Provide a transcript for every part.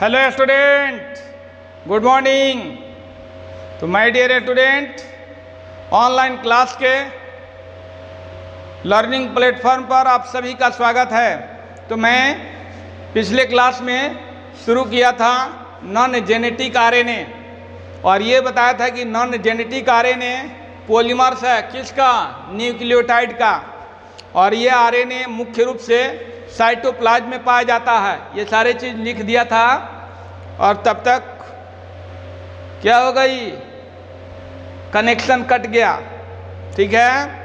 Hello student, good morning. तो my dear student, online class के learning platform पर आप सभी का स्वागत है। तो मैं पिछले क्लास में शुरू किया था नॉन जेनेटिक आरएनए और ये बताया था कि नॉन जेनेटिक आरएनए पॉलीमर्स है किसका, न्यूक्लियोटाइड का। और ये आरएनए मुख्य रूप से साइटोप्लाज्म में पाया जाता है। ये सारे चीज़ लिख दिया था और तब तक क्या हो गई, कनेक्शन कट गया। ठीक है,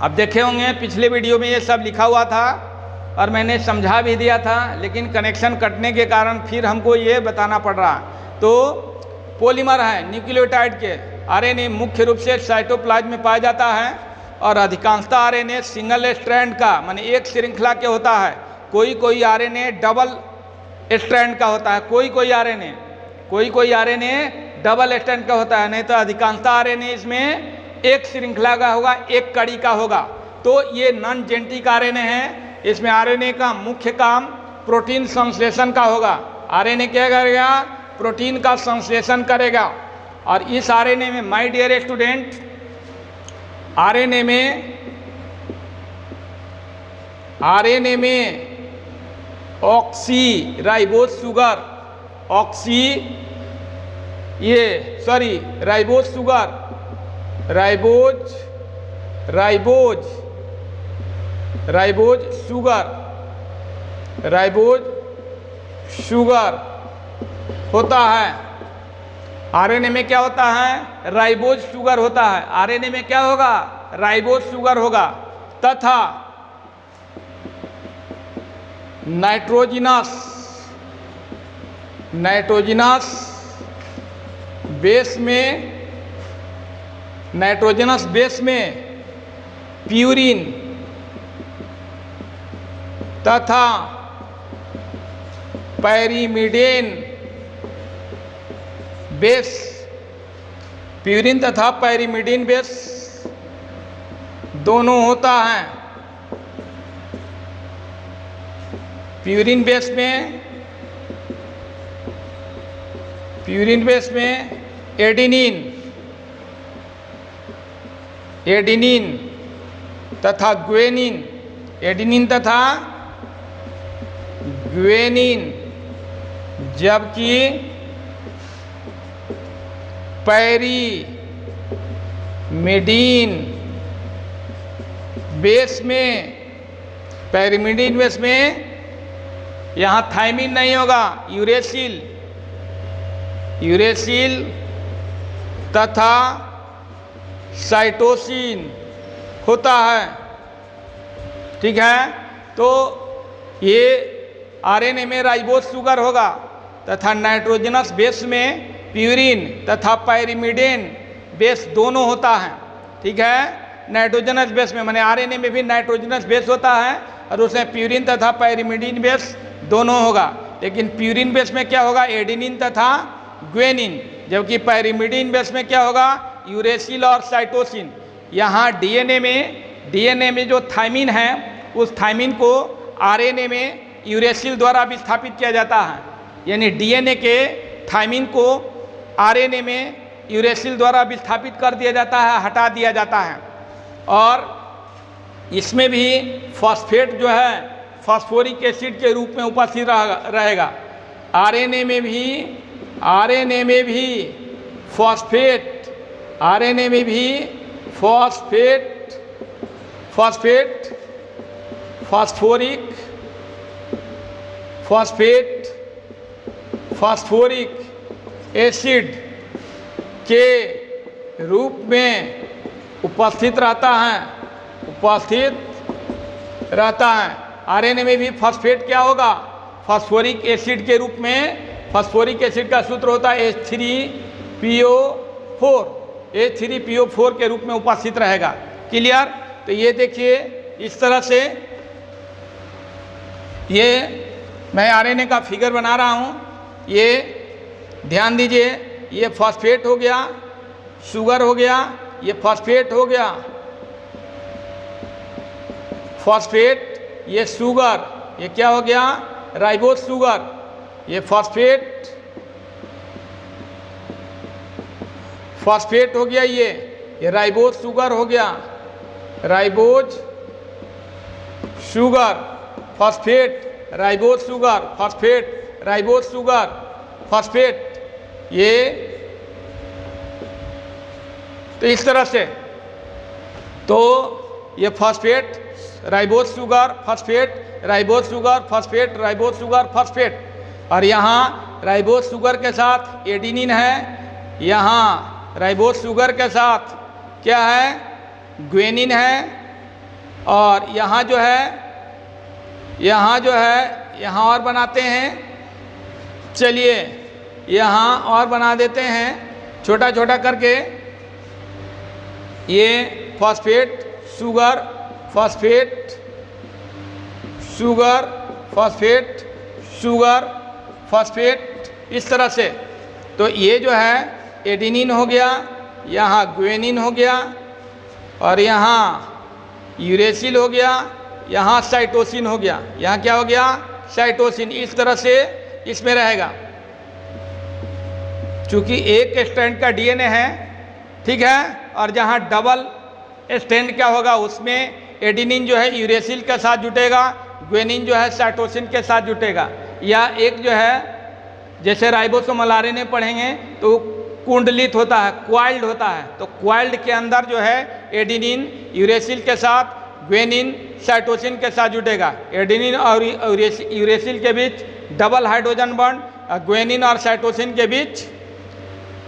अब देखे होंगे पिछले वीडियो में ये सब लिखा हुआ था और मैंने समझा भी दिया था, लेकिन कनेक्शन कटने के कारण फिर हमको ये बताना पड़ रहा। तो पॉलीमर है न्यूक्लियोटाइड के आरएनए मुख्य रूप से साइटोप्लाज्म में पाया जाता है और अधिकांशतः आरएनए सिंगल स्ट्रैंड का माने एक श्रृंखला के होता है। कोई कोई आरएनए डबल स्ट्रैंड का होता है, कोई कोई आरएनए डबल स्ट्रैंड का होता है, नहीं तो अधिकांशतः आरएनए इसमें एक श्रृंखला का होगा, एक कड़ी का होगा। तो ये नॉन जेनेटिक आरएनए है। इसमें आरएनए का मुख्य काम प्रोटीन संश्लेषण का होगा। आरएनए क्या करेगा, प्रोटीन का संश्लेषण करेगा। और इस आरएनए में माय डियर स्टूडेंट, आरएनए में oxy ribose sugar, ribose sugar होता है। आरएनए में क्या होता है, राइबोज शुगर होता है। आरएनए में क्या होगा, राइबोज शुगर होगा तथा नाइट्रोजिनस बेस में प्यूरिन तथा पैरिमिडीन बेस, प्यूरिन तथा पैरिमिडीन बेस दोनों होता है। प्यूरिन बेस में एडेनिन तथा ग्वेनिन, जबकि पैरिमिडीन बेस में यहाँ थायमिन नहीं होगा, यूरेसिल तथा साइटोसिन होता है। ठीक है, तो ये आरएनए में राइबोज शुगर होगा तथा नाइट्रोजनस बेस में प्यूरिन तथा पैरिमिडीन बेस दोनों होता है। ठीक है, नाइट्रोजनस बेस में माने आरएनए में भी नाइट्रोजनस बेस होता है और उसमें प्यूरिन तथा पैरिमिडीन बेस दोनों होगा। लेकिन प्यूरिन बेस में क्या होगा, एडेनिन तथा ग्वेनिन, जबकि पैरिमिडीन बेस में क्या होगा, यूरेसिल और साइटोसिन। यहाँ डीएनए में जो थायमिन है, उस थायमिन को आरएनए में यूरेसिल द्वारा विस्थापित किया जाता है। यानी डीएनए के थायमिन को आरएनए में यूरेसिल द्वारा विस्थापित कर दिया जाता है, हटा दिया जाता है। और इसमें भी फॉस्फेट जो है फॉस्फोरिक एसिड के रूप में उपस्थित रहेगा। आरएनए में भी फॉस्फोरिक एसिड के रूप में उपस्थित रहता है। आरएनए में भी फॉस्फेट क्या होगा, फॉस्फोरिक एसिड के रूप में। फॉस्फोरिक एसिड का सूत्र होता है H3PO4 के रूप में उपस्थित रहेगा। क्लियर? तो ये देखिए, इस तरह से ये मैं आरएनए का फिगर बना रहा हूँ। ये ध्यान दीजिए, ये फॉस्फेट हो गया, शुगर हो गया, ये फॉस्फेट हो गया, फॉस्फेट, ये शुगर, ये क्या हो गया, राइबोज शुगर। ये फॉस्फेट, फॉस्फेट हो गया, ये राइबोज शुगर हो गया, ribose sugar, phosphate, ribose sugar, phosphate, ribose sugar, phosphate, ये तो इस तरह से। तो ये phosphate, ribose sugar, phosphate, ribose sugar, phosphate, ribose sugar, phosphate, और यहाँ राइबोज शुगर के साथ एडिनिन है, यहाँ राइबोज शुगर के साथ क्या है, ग्वेनिन है, और यहाँ जो है यहाँ और बनाते हैं। चलिए यहाँ और बना देते हैं छोटा छोटा करके। ये phosphate sugar, phosphate sugar, phosphate sugar, phosphate, इस तरह से। तो ये जो है एडिनिन हो गया, यहाँ ग्वेनिन हो गया, और यहाँ यूरेसिल हो गया, यहाँ साइटोसिन हो गया। यहाँ क्या हो गया, साइटोसिन। इस तरह से इसमें रहेगा, चूँकि एक स्ट्रैंड का डीएनए है, ठीक है, और जहाँ डबल स्ट्रैंड क्या होगा, उसमें एडिनिन जो है यूरेसिल के साथ जुटेगा, ग्वेनिन जो है साइटोसिन के साथ जुटेगा। या एक जो है, जैसे राइबोसोमल आरएनए पढ़ेंगे तो कुंडलित होता है, क्वाइल्ड होता है, तो क्वाइल्ड के अंदर जो है एडिनिन यूरेसिल के साथ, ग्वेनिन साइटोसिन के साथ जुटेगा। एडिनिन और यूरेसिल के बीच डबल हाइड्रोजन बॉन्ड, ग्वेनिन और साइटोसिन के बीच,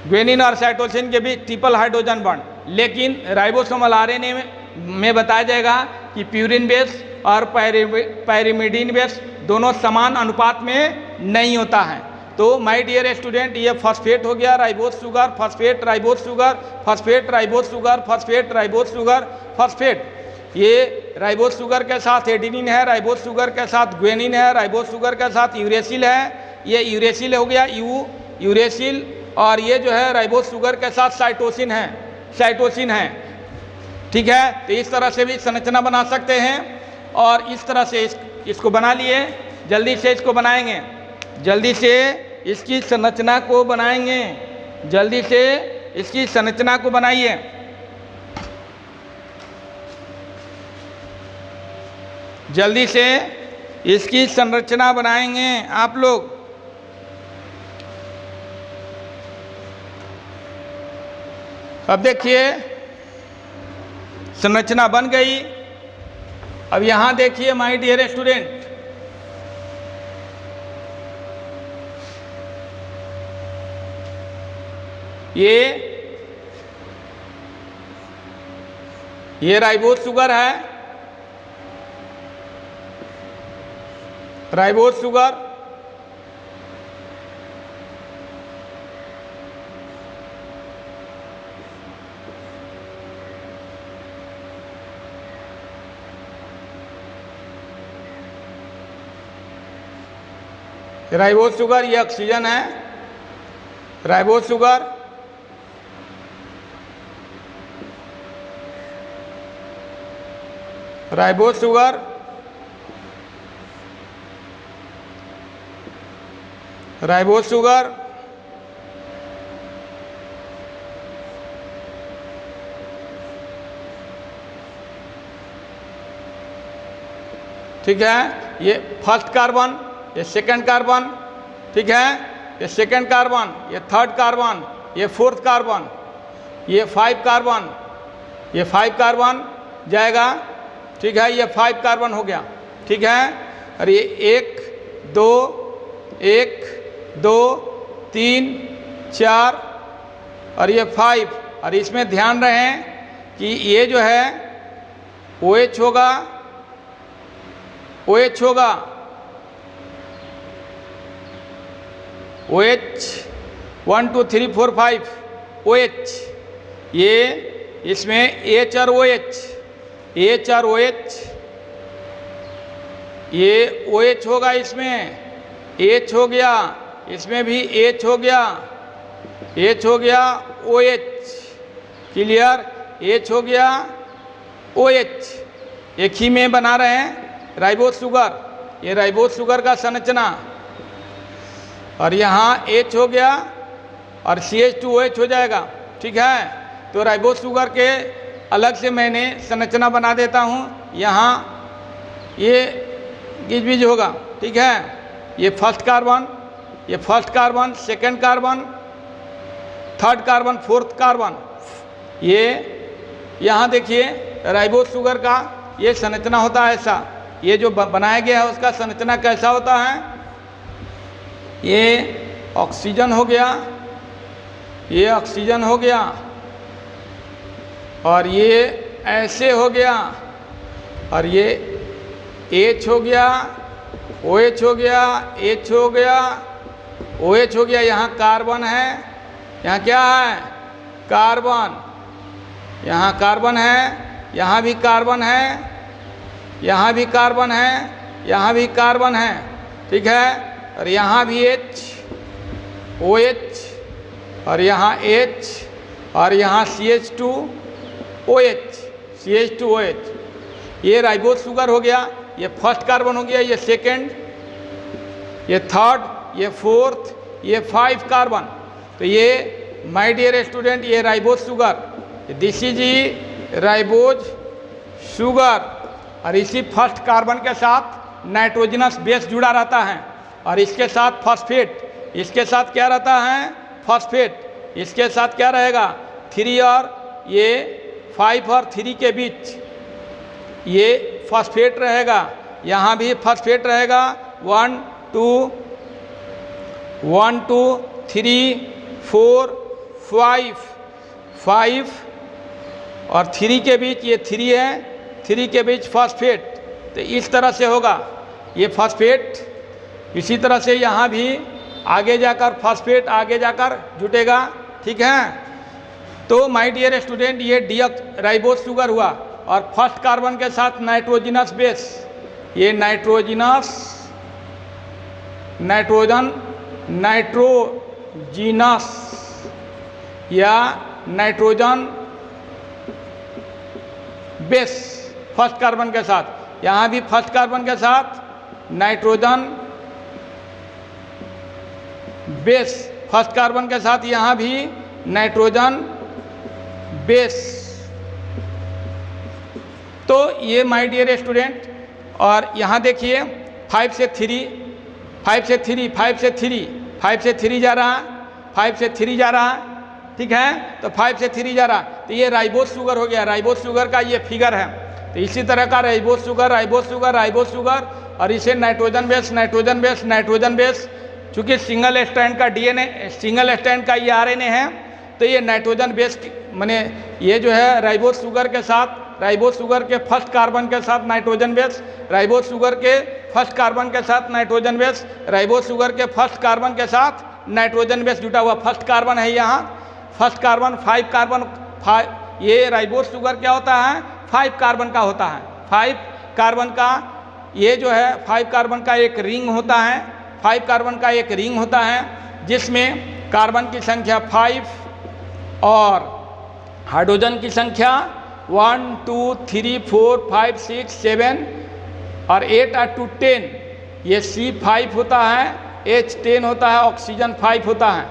ग्वेनिन और साइटोसिन के बीच ट्रिपल हाइड्रोजन बॉन्ड। लेकिन राइबोसोमल आरएनए में बताया जाएगा कि प्यूरिन बेस और पायरिमिडीन बेस दोनों समान अनुपात में नहीं होता है। तो माय डियर स्टूडेंट, ये फॉस्फेट हो गया, ribose sugar, phosphate, ribose sugar, phosphate, ribose sugar, phosphate, ribose sugar, phosphate. ये राइबोज शुगर के साथ एडिनिन है, राइबोज शुगर के साथ ग्वेनिन है, राइबोज शुगर के साथ यूरेसिल है, ये यूरेसिल हो गया, यूरेसिल, और ये जो है राइबोज शुगर के साथ साइटोसिन है, साइटोसिन है, ठीक है। तो इस तरह से भी संरचना बना सकते हैं, और इस तरह से इसको बना लिए। जल्दी से इसको बनाएंगे, जल्दी से इसकी संरचना को बनाएंगे, जल्दी से इसकी संरचना को बनाइए। जल्दी से इसकी संरचना बनाएंगे आप लोग। अब देखिए संरचना बन गई। अब यहाँ देखिए माय डियर स्टूडेंट, ये राइबोज शुगर है, राइबोज शुगर, राइबोज शुगर, ये ऑक्सीजन है, ribose sugar, ribose sugar, ribose sugar, ठीक है। ये फर्स्ट कार्बन, ये सेकंड कार्बन, ठीक है, ये सेकंड कार्बन, ये थर्ड कार्बन, ये फोर्थ कार्बन, ये 5 कार्बन, ये 5 कार्बन जाएगा, ठीक है, ये 5 कार्बन हो गया, ठीक है। और ये 1 2 3 4 और ये 5, और इसमें ध्यान रहे कि ये जो है OH होगा, OH होगा, OH 1 2 3 4 5 OH, ये इसमें H और OH, H और OH, ये OH होगा, इसमें H हो गया, इसमें भी H हो गया, H हो गया, OH, क्लियर, H हो गया, OH, एक ही में बना रहे हैं राइबोज शुगर। ये राइबोज शुगर का संरचना, और यहाँ H हो गया और CH2OH हो जाएगा। ठीक है, तो राइबोस शुगर के अलग से मैंने संरचना बना देता हूँ। यहाँ ये गिजबिज होगा। ठीक है, ये फर्स्ट कार्बन, ये first carbon, second carbon, third carbon, fourth carbon. ये यहाँ देखिए राइबोस शुगर का ये संरचना होता है ऐसा। ये जो बनाया गया है उसका संरचना कैसा होता है, ये ऑक्सीजन हो गया, ये ऑक्सीजन हो गया और ये ऐसे हो गया और ये H हो गया, OH हो गया, H हो गया, OH हो गया। यहाँ कार्बन है, यहाँ क्या है, कार्बन, यहाँ कार्बन है, यहाँ भी कार्बन है, यहाँ भी कार्बन है, यहाँ भी कार्बन है। ठीक है, और यहाँ भी H, OH और यहाँ H और यहाँ CH2OH, CH2OH। ये राइबोस शुगर हो गया। ये फर्स्ट कार्बन हो गया, ये सेकंड, ये थर्ड, ये फोर्थ, ये 5 कार्बन। तो ये माय डियर स्टूडेंट, ये ribose sugar, this is ribose sugar. और इसी फर्स्ट कार्बन के साथ नाइट्रोजनस बेस जुड़ा रहता है और इसके साथ फॉस्फेट, इसके साथ क्या रहता है, फॉस्फेट। इसके साथ क्या रहेगा, 3 और ये 5 और 3 के बीच ये फॉस्फेट रहेगा। यहाँ भी फॉस्फेट रहेगा। 1 2 3 4 5 और 3 के बीच ये 3 है, 3 के बीच फॉस्फेट। तो इस तरह से होगा ये फॉस्फेट। इसी तरह से यहाँ भी आगे जाकर फॉस्फेट आगे जाकर जुटेगा। ठीक है, तो माय डियर स्टूडेंट, ये राइबोस शुगर हुआ और फर्स्ट कार्बन के साथ नाइट्रोजनस बेस, ये नाइट्रोजिनस या नाइट्रोजन बेस फर्स्ट कार्बन के साथ, यहाँ भी फर्स्ट कार्बन के साथ नाइट्रोजन बेस, फर्स्ट कार्बन के साथ यहाँ भी नाइट्रोजन बेस। तो ये माय डियर स्टूडेंट, और यहाँ देखिए 5 से 3, 5 से 3, 5 से 3, 5 से 3 जा रहा, 5 से 3 जा रहा। ठीक है, तो 5 से 3 जा रहा, तो ये राइबोस शुगर हो गया। राइबोस शुगर का ये फिगर है। तो इसी तरह का ribose sugar, ribose sugar, ribose sugar, और इसे nitrogen base, nitrogen base, nitrogen base. चूँकि सिंगल स्ट्रैंड का DNA, सिंगल स्ट्रैंड का ये RNA है, तो ये नाइट्रोजन बेस माने ये जो है राइबोस शुगर के साथ, राइबोस शुगर के फर्स्ट कार्बन के साथ नाइट्रोजन बेस, राइबोस शुगर के फर्स्ट कार्बन के साथ नाइट्रोजन बेस, राइबोस शुगर के फर्स्ट कार्बन के साथ नाइट्रोजन बेस जुटा हुआ। फर्स्ट कार्बन है यहाँ, फर्स्ट कार्बन 5 कार्बन, 5, ये राइबोस शुगर क्या होता है, 5 कार्बन का होता है। 5 कार्बन का ये जो है 5 कार्बन का एक रिंग होता है, 5 कार्बन का एक रिंग होता है जिसमें कार्बन की संख्या 5 और हाइड्रोजन की संख्या 1 2 3 4 5 6 7 और 8 up to 10। ये C5 होता है, H10 होता है, ऑक्सीजन 5 होता है।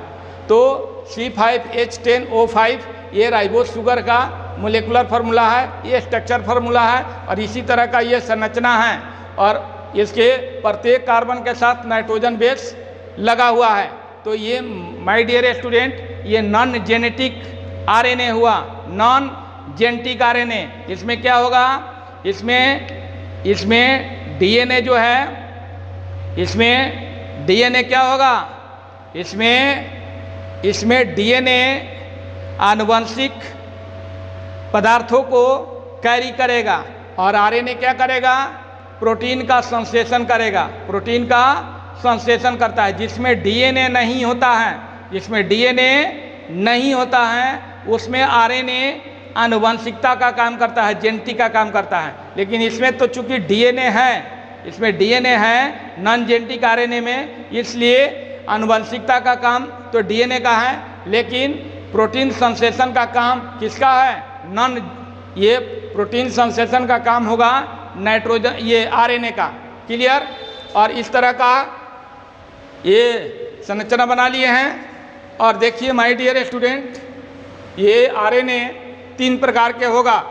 तो C5H10O5 ये राइबोस शुगर का मोलेकुलर फार्मूला है, ये स्ट्रक्चर फार्मूला है और इसी तरह का ये संरचना है। और इसके प्रत्येक कार्बन के साथ नाइट्रोजन बेस लगा हुआ है। तो ये माय डियर स्टूडेंट, ये नॉन जेनेटिक RNA हुआ, नॉन जेनेटिक RNA। इसमें क्या होगा, इसमें DNA जो है, इसमें DNA क्या होगा, इसमें DNA आनुवंशिक पदार्थों को कैरी करेगा और RNA क्या करेगा, प्रोटीन का संश्लेषण करेगा, प्रोटीन का संश्लेषण करता है। जिसमें DNA नहीं होता है, जिसमें DNA नहीं होता है उसमें RNA आनुवंशिकता का काम करता है, जेनेटिक का काम करता है। लेकिन इसमें तो चूंकि DNA है, इसमें DNA है नॉन जेनेटिक RNA में, इसलिए आनुवंशिकता का काम तो DNA का है, लेकिन प्रोटीन संश्लेषण का काम किसका है, नॉन, ये प्रोटीन संश्लेषण का काम होगा नाइट्रोजन, ये RNA का। क्लियर। और इस तरह का ये संरचना बना लिए हैं। और देखिए माय डियर स्टूडेंट, ये आरएनए 3 प्रकार के होगा।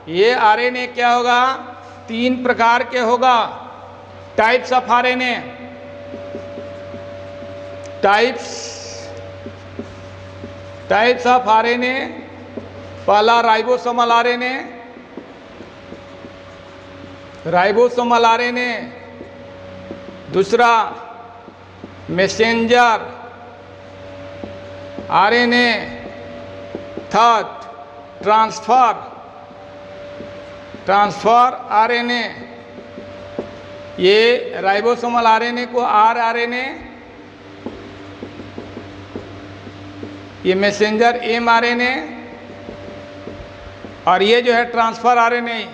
ये आरएनए क्या होगा? 3 प्रकार के होगा। Types of RNA, types of RNA. पहला राइबोसोमल आरएनए, राइबोसोमल आरएनए। दूसरा messenger RNA. Third transfer RNA. ये राइबोसोमल आरएनए को आरआरएनए, ये मैसेंजर एमआरएनए, और ये जो है ट्रांसफर आरएनए,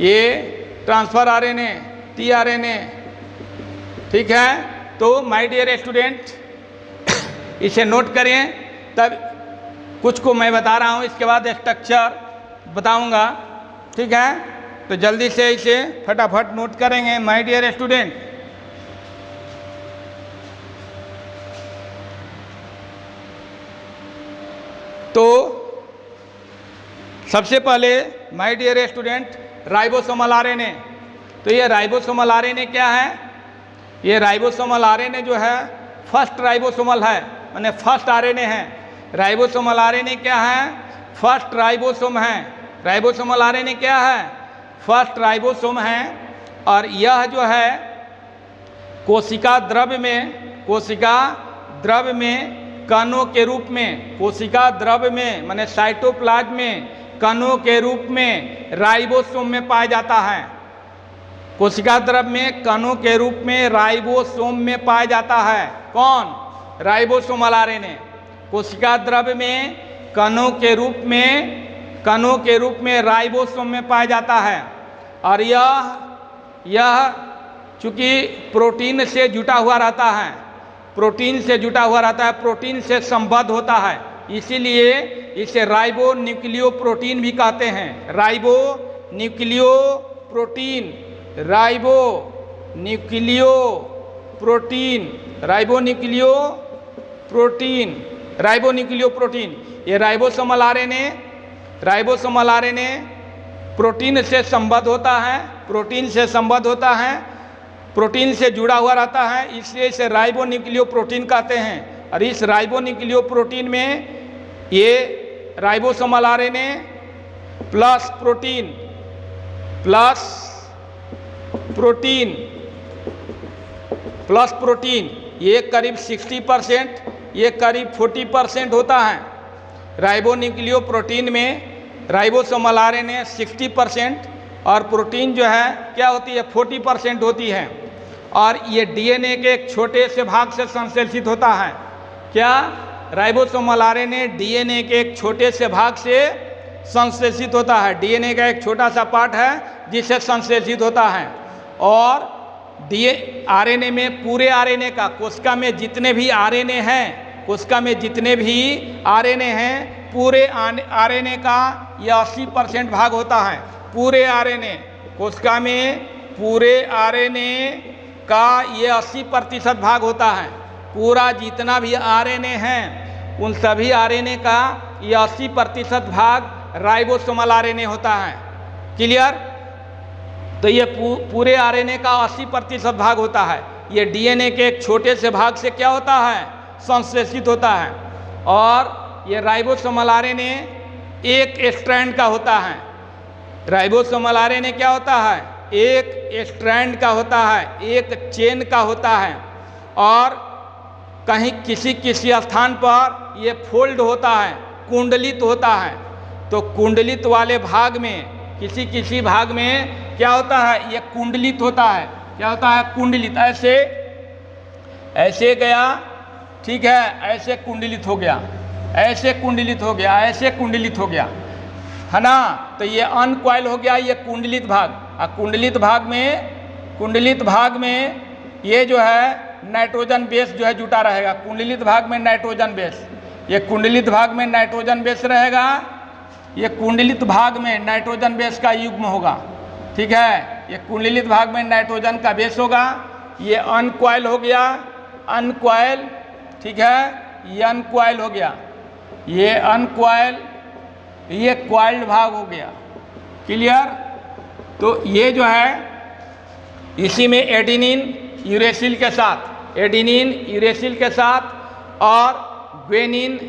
ये ट्रांसफर आरएनए टीआरएनए। ठीक है, तो माय डियर स्टूडेंट इसे नोट करें, तब कुछ को मैं बता रहा हूँ, इसके बाद स्ट्रक्चर बताऊँगा। ठीक है, तो जल्दी से इसे फटाफट नोट करेंगे माय डियर स्टूडेंट। तो सबसे पहले my dear student ribosomal RNA. तो ये राइबोसोमल आरएनए क्या है? ये राइबोसोमल आरएनए जो है फर्स्ट राइबोसोमल है, माने फर्स्ट आरएनए है। राइबोसोमल आरएनए क्या है? फर्स्ट राइबोसोम है। राइबोसोमल आरएनए क्या है? फर्स्ट राइबोसोम है। और यह जो है कोशिका द्रव्य में कणों के रूप में, कोशिका द्रव्य में माने साइटोप्लाज्म में कणों के रूप में राइबोसोम में पाया जाता है। कोशिका द्रव्य में कणों के रूप में राइबोसोम में पाया जाता है। कौन? Ribosomal RNA. कोशिका द्रव्य में कणों के रूप में राइबोसोम में पाया जाता है। और यह चूंकि प्रोटीन से जुटा हुआ रहता है, प्रोटीन से संबद्ध होता है, इसीलिए इसे राइबो न्यूक्लियो प्रोटीन भी कहते हैं। Ribo nucleo protein. ये राइबोसोमल आरएनए प्रोटीन से संबद्ध होता है, प्रोटीन से जुड़ा हुआ रहता है, इसलिए इसे राइबो न्यूक्लियो प्रोटीन कहते हैं। और इस राइबो न्यूक्लियो प्रोटीन में ये राइबोसोमल आरएनए प्लस प्रोटीन ये करीब 60%, ये करीब 40% होता है। राइबो न्यूक्लियो प्रोटीन में राइबोसोमल आरएनए 60% और प्रोटीन जो है क्या होती है? 40% होती है। और ये डीएनए के एक छोटे से भाग से संश्लेषित होता है। क्या? राइबोसोमल आरएनए डीएनए के एक छोटे से भाग से संश्लेषित होता है। डीएनए का एक छोटा सा पार्ट है जिससे संश्लेषित होता है। और आरएनए में पूरे आरएनए का, कोशिका में जितने भी आरएनए हैं, पूरे आरएनए का ये 80% भाग होता है। पूरे आरएनए, कोशिका में पूरे आरएनए का ये 80% भाग होता है। पूरा जितना भी आरएनए हैं उन सभी आरएनए का ये 80% भाग राइबोसोमल आरएनए होता है। क्लियर? तो ये पूरे आरएनए का 80% भाग होता है। ये डीएनए के एक छोटे से भाग से क्या होता है? संश्लेषित होता है। और ये राइबोसोमल आरएनए एक स्ट्रैंड का होता है। राइबोसोमल आरएनए क्या होता है? एक स्ट्रैंड का होता है, एक चेन का होता है। और कहीं किसी स्थान पर ये फोल्ड होता है, कुंडलित होता है। तो कुंडलित वाले भाग में, किसी भाग में क्या होता है? ये कुंडलित होता है। क्या होता है? कुंडलित। ऐसे गया, ठीक है, ऐसे कुंडलित हो गया, ऐसे कुंडलित हो गया, ऐसे कुंडलित हो गया, है ना? तो ये अनकॉइल हो गया, ये कुंडलित भाग। और कुंडलित भाग में ये जो है नाइट्रोजन बेस जो है जुटा रहेगा। कुंडलित भाग में नाइट्रोजन बेस, ये कुंडलित भाग में नाइट्रोजन बेस रहेगा। ये कुंडलित भाग में नाइट्रोजन बेस का युग्म होगा। ठीक है, ये कुंडलित भाग में नाइट्रोजन का बेस होगा। ये अनकॉइल हो गया, अनकॉइल, ठीक है, ये अनकॉइल हो गया, ये अनकॉइल, ये कॉइल्ड भाग हो गया। क्लियर? तो ये जो है इसी में एडेनिन यूरेसिल के साथ, एडेनिन यूरेसिल के साथ और ग्वेनिन,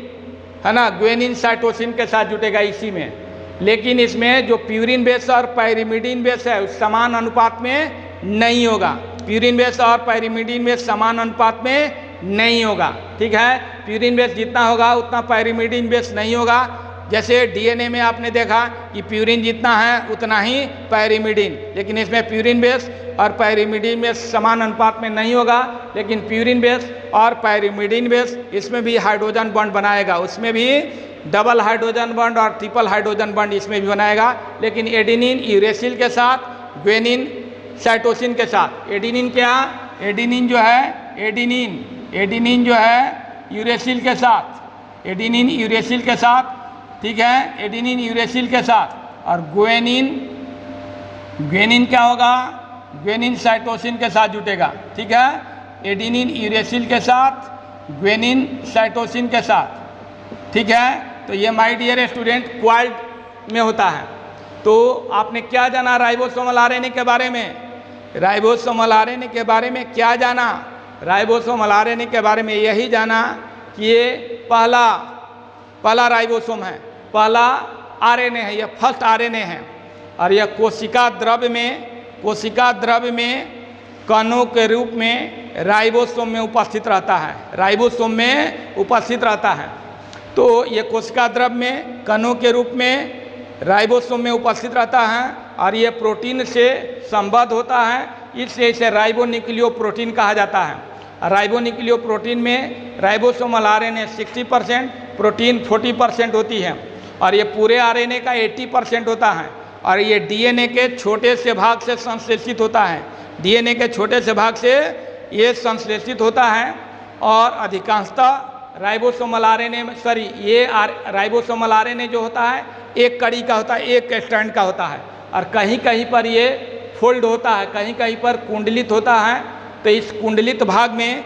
है ना, ग्वेनिन साइटोसिन के साथ जुटेगा इसी में। लेकिन इसमें जो प्यूरिन बेस और पायरिमिडीन बेस है उस समान अनुपात में नहीं होगा। प्यूरिन बेस और पायरिमिडीन बेस समान अनुपात में नहीं होगा, ठीक है। प्यूरिन बेस जितना होगा उतना पायरिमिडीन बेस नहीं होगा। जैसे डीएनए में आपने देखा कि प्यूरिन जितना है उतना ही पायरिमिडीन, लेकिन इसमें प्यूरिन बेस और पायरिमिडीन बेस समान अनुपात में नहीं होगा। लेकिन प्यूरिन बेस और पायरिमिडीन बेस इसमें भी हाइड्रोजन बॉन्ड बनाएगा, उसमें भी डबल हाइड्रोजन बॉन्ड और ट्रिपल हाइड्रोजन बॉन्ड इसमें भी बनाएगा। लेकिन एडेनिन यूरेसिल के साथ, ग्वेनिन साइटोसिन के साथ, एडेनिन क्या, एडेनिन जो है, एडेनिन जो है यूरेसिल के साथ, एडेनिन यूरेसिल के साथ, ठीक है, एडेनिन यूरेसिल के साथ। और ग्वेनिन क्या होगा, ग्वेनिन साइटोसिन के साथ जुटेगा, ठीक है। एडेनिन यूरेसिल के साथ, ग्वेनिन साइटोसिन के साथ, ठीक है। तो ये माय डियर स्टूडेंट क्वाल्ड में होता है। तो आपने क्या जाना राइबोसोमल आरएनए के बारे में? राइबोसोमल आरएनए के बारे में क्या जाना? राइबोसोमल आरएनए के बारे में यही जाना कि ये पहला राइबोसोम है, पहला आरएनए है, यह फर्स्ट आरएनए है। और यह कोशिका द्रव्य में कणों के रूप में राइबोसोम में उपस्थित रहता है, राइबोसोम में उपस्थित रहता है। तो ये कोशिका द्रव्य में कणों के रूप में राइबोसोम में उपस्थित रहता है और ये प्रोटीन से संबद्ध होता है, इसलिए इसे राइबोन्यूक्लियोप्रोटीन कहा जाता है। राइबोन्यूक्लियोप्रोटीन में राइबोसोमल आरएनए 60%, प्रोटीन 40% होती है और ये पूरे आरएनए का 80% होता है। और ये डीएनए के छोटे से भाग से संश्लेषित होता है, डीएनए के छोटे से भाग से ये संश्लेषित होता है। और अधिकांशतः राइबोसोमल आरएनए में राइबोसोमल आरएनए जो होता है एक कड़ी का होता है, एक स्ट्रैंड का होता है। और कहीं कहीं पर ये फोल्ड होता है, कहीं कहीं पर कुंडलित होता है। तो इस कुंडलित भाग में